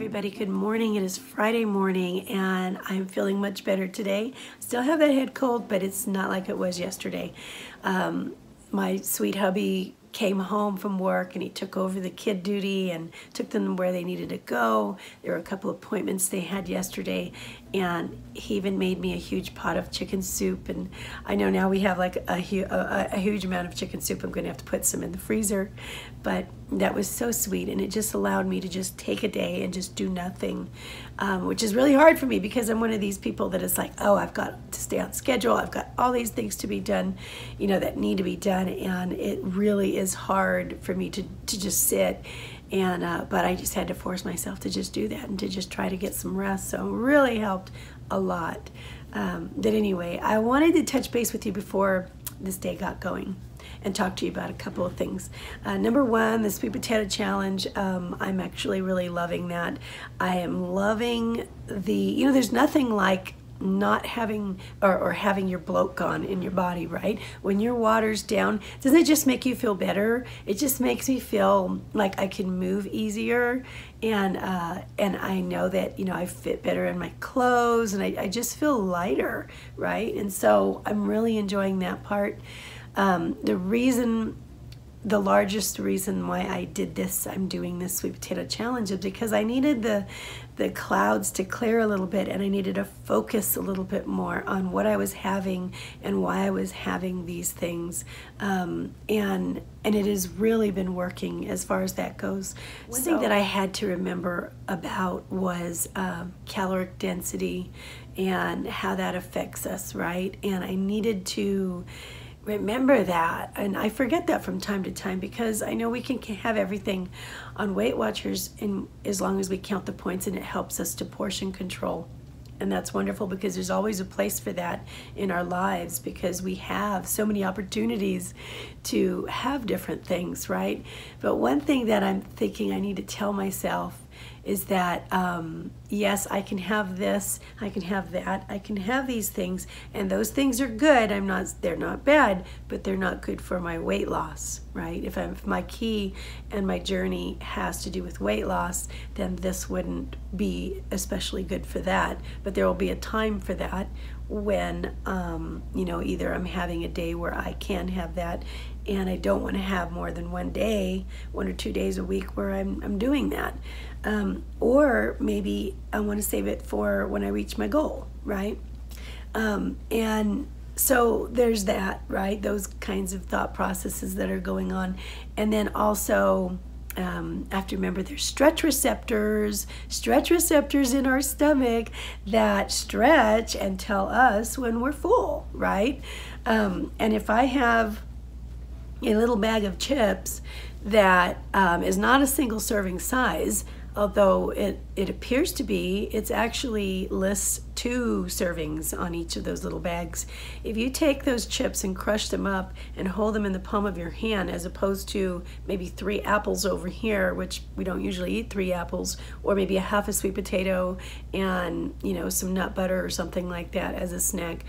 everybody, good morning. It is Friday morning and I'm feeling much better today. Still have that head cold, but it's not like it was yesterday. My sweet hubby came home from work and he took over the kid duty and took them where they needed to go. There were a couple of appointments they had yesterday, and he even made me a huge pot of chicken soup. And I know now we have like a huge amount of chicken soup. I'm going to have to put some in the freezer, but that was so sweet, and it just allowed me to just take a day and just do nothing, which is really hard for me because I'm one of these people that is like, oh, I've got to stay on schedule. I've got all these things to be done, you know, that need to be done, and it really is hard for me to just sit. And but I just had to force myself to just do that and to just try to get some rest. So it really helped a lot. But anyway, I wanted to touch base with you before this day got going and talk to you about a couple of things. Number one, the sweet potato challenge. I'm actually really loving that. I am loving there's nothing like not having or having your bloat gone in your body, right? When your water's down, doesn't it just make you feel better? It just makes me feel like I can move easier, and I know that, you know, I fit better in my clothes, and I just feel lighter, right? And so I'm really enjoying that part. The largest reason why I did this, I'm doing this sweet potato challenge, is because I needed the clouds to clear a little bit, and I needed to focus a little bit more on what I was having and why I was having these things, and it has really been working as far as that goes. One thing that I had to remember about was caloric density and how that affects us, right? And I needed to remember that, and I forget that from time to time, because I know we can have everything on Weight Watchers in as long as we count the points, and it helps us to portion control. And that's wonderful, because there's always a place for that in our lives, because we have so many opportunities to have different things, right? But one thing that I'm thinking I need to tell myself is that yes, I can have this, I can have that, I can have these things, and those things are good. They're not bad, but they're not good for my weight loss, right? If my key and my journey has to do with weight loss, then this wouldn't be especially good for that. But there will be a time for that when you know, either I'm having a day where I can have that, and I don't want to have more than one or 2 days a week where I'm doing that. Or maybe I want to save it for when I reach my goal, right? And so there's that, right? Those kinds of thought processes that are going on. And then also, I have to remember there's stretch receptors in our stomach that stretch and tell us when we're full, right? And if I have a little bag of chips that is not a single serving size, although it appears to be, it's actually lists 2 servings on each of those little bags. If you take those chips and crush them up and hold them in the palm of your hand, as opposed to maybe 3 apples over here, which we don't usually eat 3 apples, or maybe a half a sweet potato and, you know, some nut butter or something like that as a snack,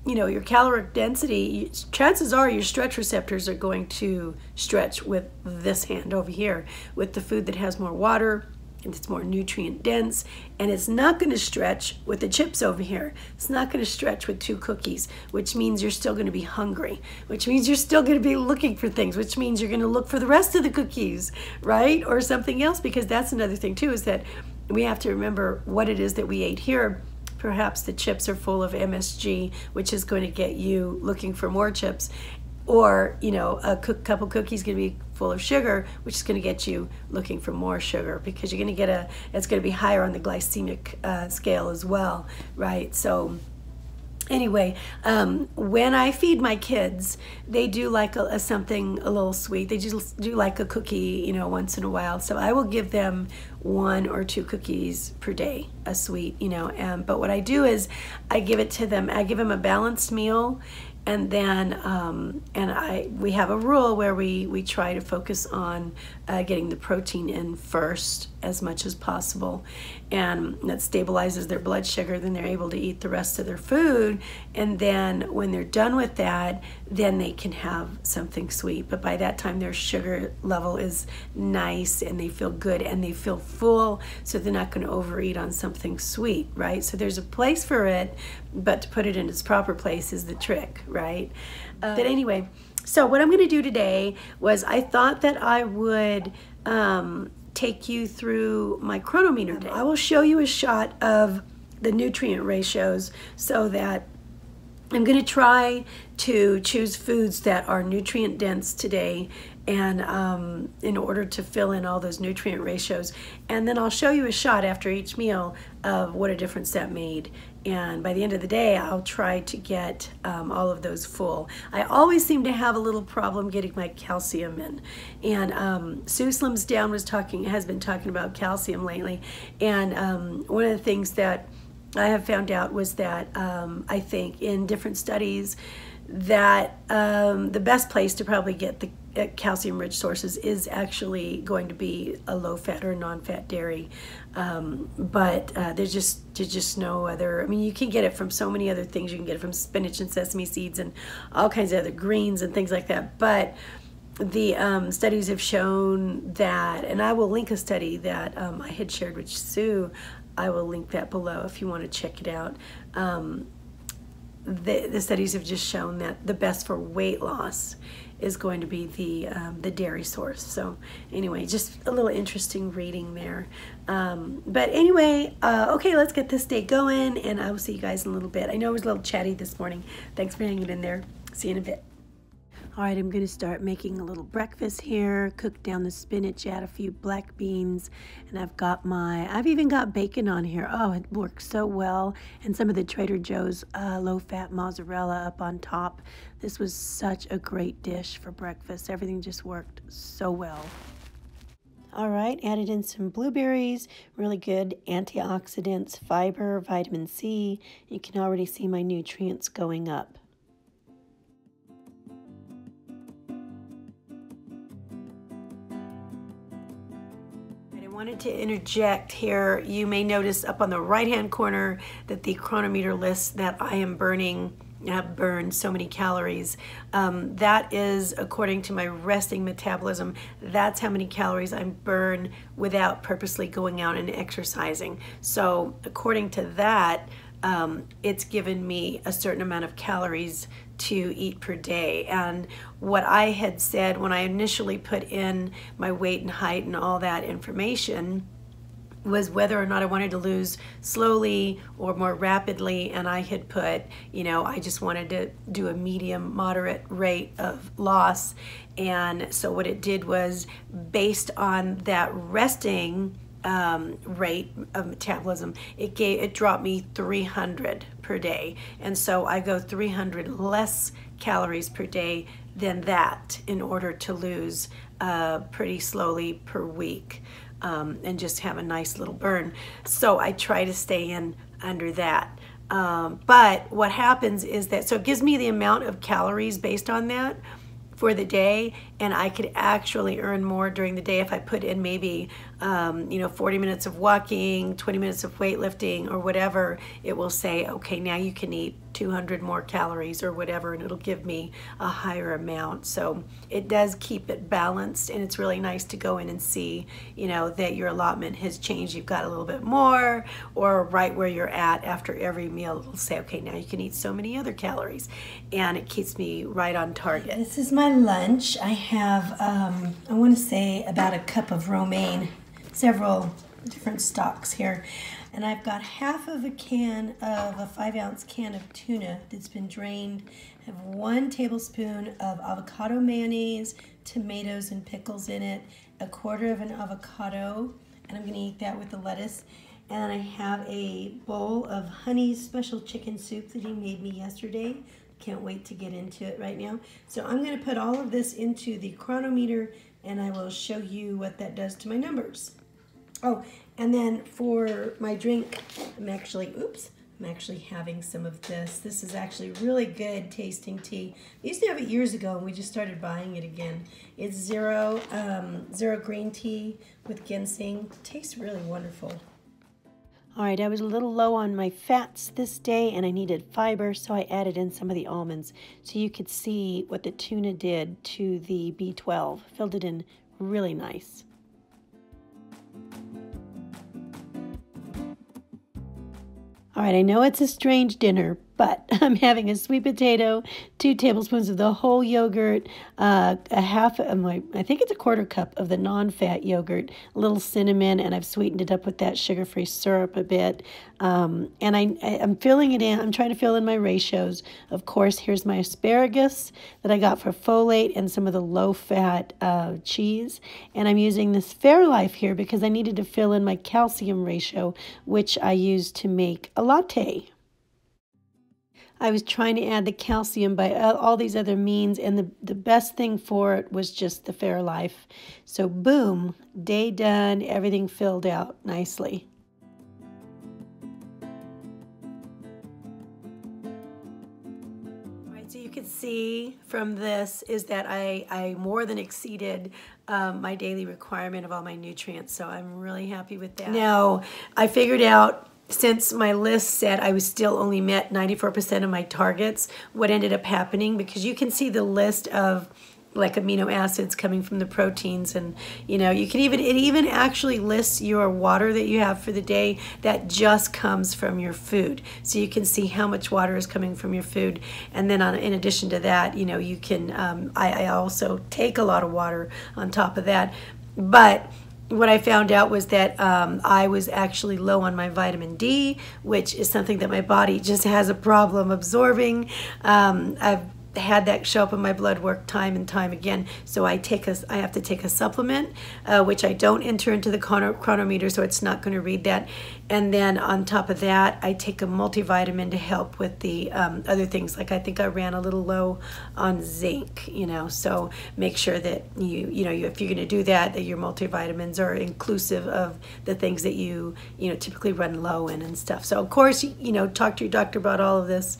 you know, your caloric density, chances are your stretch receptors are going to stretch with this hand over here, with the food that has more water and it's more nutrient dense, and it's not going to stretch with the chips over here. It's not going to stretch with 2 cookies, which means you're still going to be hungry, which means you're still going to be looking for things, which means you're going to look for the rest of the cookies, right? Or something else, because that's another thing too, is that we have to remember what it is that we ate here. Perhaps the chips are full of MSG, which is going to get you looking for more chips. Or, you know, a couple cookies going to be full of sugar, which is going to get you looking for more sugar, because you're going to get it's going to be higher on the glycemic scale as well, right? So anyway, when I feed my kids, they do like something a little sweet. They just do like a cookie, you know, once in a while. So I will give them 1 or 2 cookies per day, a sweet, you know. But what I do is I give it to them. I give them a balanced meal, and then we have a rule where we try to focus on getting the protein in first, as much as possible, and that stabilizes their blood sugar. Then they're able to eat the rest of their food, and then when they're done with that, then they can have something sweet. But by that time their sugar level is nice and they feel good and they feel full, so they're not going to overeat on something sweet, right? So there's a place for it, but to put it in its proper place is the trick, right? But anyway, so what I'm going to do today was I thought that I would take you through my Chronometer day. I will show you a shot of the nutrient ratios so that I'm going to try to choose foods that are nutrient dense today, and in order to fill in all those nutrient ratios. And then I'll show you a shot after each meal of what a difference that made. And by the end of the day, I'll try to get all of those full. I always seem to have a little problem getting my calcium in. And Sue Slims Down has been talking about calcium lately. And one of the things that I have found out was that I think in different studies that the best place to probably get the calcium-rich sources is actually going to be a low-fat or non-fat dairy, but there's just no other. I mean, you can get it from so many other things. You can get it from spinach and sesame seeds and all kinds of other greens and things like that. But the studies have shown that, and I will link a study that I had shared with Sue. I will link that below if you want to check it out. The studies have just shown that the best for weight loss is going to be the dairy source. So anyway, just a little interesting reading there. But anyway, okay, let's get this day going, and I will see you guys in a little bit. I know it was a little chatty this morning. Thanks for hanging in there. See you in a bit. All right, I'm going to start making a little breakfast here. Cook down the spinach, add a few black beans, and I've even got bacon on here. Oh, it works so well. And some of the Trader Joe's low-fat mozzarella up on top. This was such a great dish for breakfast. Everything just worked so well. All right, added in some blueberries, really good antioxidants, fiber, vitamin C. You can already see my nutrients going up. I wanted to interject here. You may notice up on the right-hand corner that the Chronometer lists that I am have burned so many calories. That is according to my resting metabolism. That's how many calories I burn without purposely going out and exercising. So according to that, it's given me a certain amount of calories to eat per day. And what I had said when I initially put in my weight and height and all that information was whether or not I wanted to lose slowly or more rapidly, and I had put, I just wanted to do a medium moderate rate of loss. And so what it did was, based on that resting rate of metabolism, it dropped me 300 per day. And so I go 300 less calories per day than that in order to lose pretty slowly per week, and just have a nice little burn. So I try to stay in under that. But what happens is that, so it gives me the amount of calories based on that for the day, and I could actually earn more during the day if I put in maybe 40 minutes of walking, 20 minutes of weightlifting or whatever. It will say, okay, now you can eat 200 more calories or whatever, and it'll give me a higher amount. So it does keep it balanced, and it's really nice to go in and see, that your allotment has changed. You've got a little bit more, or right where you're at after every meal, it'll say, okay, now you can eat so many other calories, and it keeps me right on target. This is my lunch. I have, I want to say about a cup of romaine, several different stocks here. And I've got half of a can of a 5-ounce can of tuna that's been drained. I have 1 tablespoon of avocado mayonnaise, tomatoes and pickles in it, 1/4 of an avocado, and I'm going to eat that with the lettuce. And I have a bowl of Honey's special chicken soup that he made me yesterday. Can't wait to get into it right now. So I'm going to put all of this into the Chronometer, and I will show you what that does to my numbers. Oh, and then for my drink, I'm I'm actually having some of this. This is actually really good tasting tea. I used to have it years ago, and we just started buying it again. It's zero green tea with ginseng. It tastes really wonderful. All right, I was a little low on my fats this day, and I needed fiber, so I added in some of the almonds so you could see what the tuna did to the B12. Filled it in really nice. All right, I know it's a strange dinner, but I'm having a sweet potato, 2 tablespoons of the whole yogurt, I think it's a 1/4 cup of the non-fat yogurt, a little cinnamon, and I've sweetened it up with that sugar-free syrup a bit. And I'm filling it in. I'm trying to fill in my ratios. Of course, here's my asparagus that I got for folate and some of the low-fat cheese. And I'm using this Fairlife here because I needed to fill in my calcium ratio, which I use to make a latte. I was trying to add the calcium by all these other means, and the best thing for it was just the Fairlife. So boom, day done, everything filled out nicely. All right, so you can see from this is that I more than exceeded my daily requirement of all my nutrients, so I'm really happy with that. Now, I figured out, since my list said I was still only met 94% of my targets, what ended up happening, because you can see the list of like amino acids coming from the proteins, and you know, you can it even actually lists your water that you have for the day that just comes from your food, so you can see how much water is coming from your food. And then in addition to that, you know, you can I also take a lot of water on top of that. But what I found out was that I was actually low on my vitamin D, which is something that my body just has a problem absorbing. I've had that show up in my blood work time and time again. So I have to take a supplement, which I don't enter into the chronometer, so it's not going to read that. And then on top of that, I take a multivitamin to help with the other things. Like I think I ran a little low on zinc, you know, so make sure that you know, if you're going to do that, that your multivitamins are inclusive of the things that you typically run low in and stuff. So of course, you know, talk to your doctor about all of this.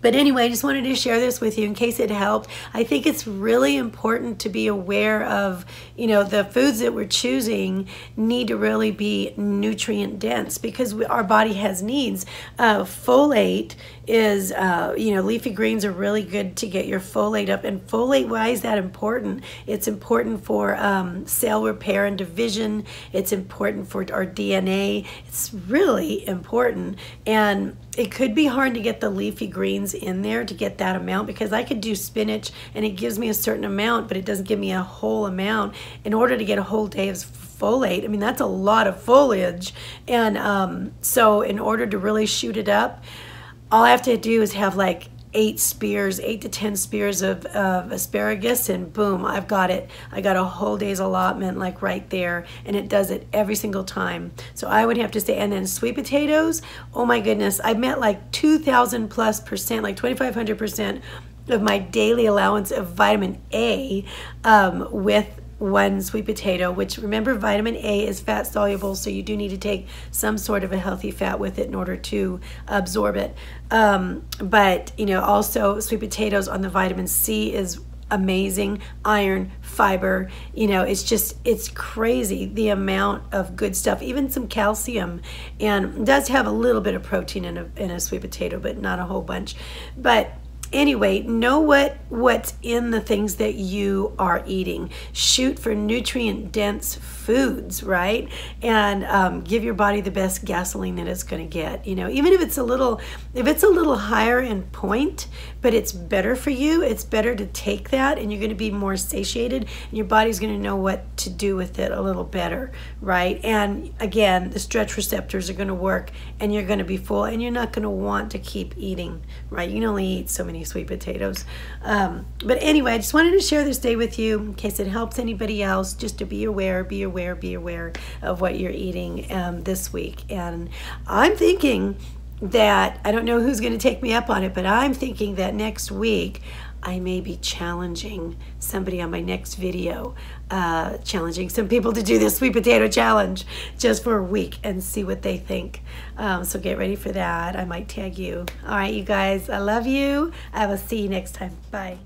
But anyway, I just wanted to share this with you in case it helped. I think it's really important to be aware of, you know, the foods that we're choosing need to really be nutrient dense, because our body has needs. Folate is, you know, leafy greens are really good to get your folate up. And folate, why is that important? It's important for cell repair and division. It's important for our DNA. It's really important. And it could be hard to get the leafy greens in there to get that amount, because I could do spinach and it gives me a certain amount, but it doesn't give me a whole amount. In order to get a whole day of folate, I mean, that's a lot of foliage. And so in order to really shoot it up, all I have to do is have like 8 to 10 spears of asparagus, and boom, I've got it. I got a whole day's allotment like right there, and it does it every single time. So I would have to say, and then sweet potatoes, oh my goodness, I met like 2,000+%, like 2,500% of my daily allowance of vitamin A with 1 sweet potato, which, remember, vitamin A is fat soluble, so you do need to take some sort of a healthy fat with it in order to absorb it. But you know, also sweet potatoes on the vitamin C is amazing. Iron, fiber, you know, it's crazy the amount of good stuff, even some calcium, and it does have a little bit of protein in a sweet potato, but not a whole bunch. But anyway, know what's in the things that you are eating. Shoot for nutrient-dense foods, right? And give your body the best gasoline that it's going to get. You know, even if it's a little higher in point, but it's better for you. It's better to take that, and you're going to be more satiated, and your body's going to know what to do with it a little better, right? And again, the stretch receptors are going to work, and you're going to be full, and you're not going to want to keep eating, right? You can only eat so many sweet potatoes. But anyway, I just wanted to share this day with you in case it helps anybody else, just to be aware of what you're eating this week. And I'm thinking that, I don't know who's going to take me up on it, but I'm thinking that next week I may be challenging somebody on my next video, challenging some people to do this sweet potato challenge just for a week and see what they think. So get ready for that. I might tag you. All right, you guys, I love you. I will see you next time. Bye.